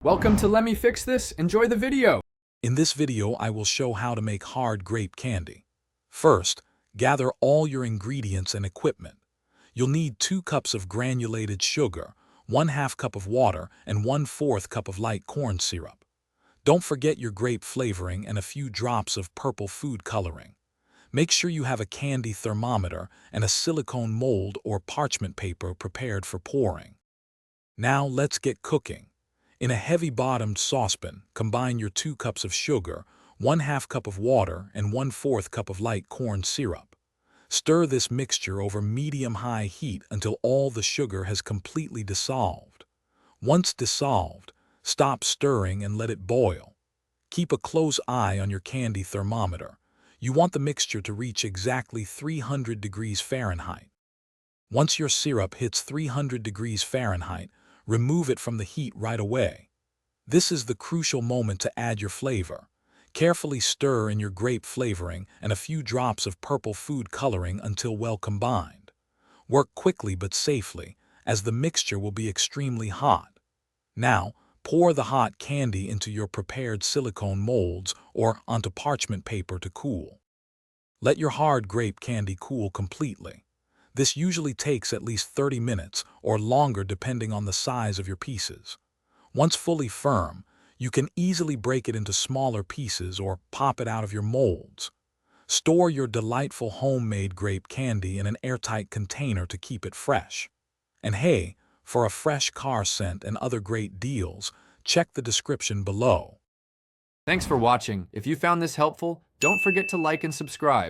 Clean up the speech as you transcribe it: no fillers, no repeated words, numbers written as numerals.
Welcome to Let Me Fix This. Enjoy the video. In this video, I will show how to make hard grape candy. First, gather all your ingredients and equipment. You'll need 2 cups of granulated sugar, 1/2 cup of water, and 1/4 cup of light corn syrup. Don't forget your grape flavoring and a few drops of purple food coloring. Make sure you have a candy thermometer and a silicone mold or parchment paper prepared for pouring. Now let's get cooking. In a heavy-bottomed saucepan, combine your 2 cups of sugar, 1/2 cup of water, and 1/4 cup of light corn syrup. Stir this mixture over medium-high heat until all the sugar has completely dissolved. Once dissolved, stop stirring and let it boil. Keep a close eye on your candy thermometer. You want the mixture to reach exactly 300 degrees Fahrenheit. Once your syrup hits 300 degrees Fahrenheit, remove it from the heat right away. This is the crucial moment to add your flavor. Carefully stir in your grape flavoring and a few drops of purple food coloring until well combined. Work quickly but safely, as the mixture will be extremely hot. Now, pour the hot candy into your prepared silicone molds or onto parchment paper to cool. Let your hard grape candy cool completely. This usually takes at least 30 minutes or longer depending on the size of your pieces. Once fully firm, you can easily break it into smaller pieces or pop it out of your molds. Store your delightful homemade grape candy in an airtight container to keep it fresh. And hey, for a fresh car scent and other great deals, check the description below. Thanks for watching. If you found this helpful, don't forget to like and subscribe.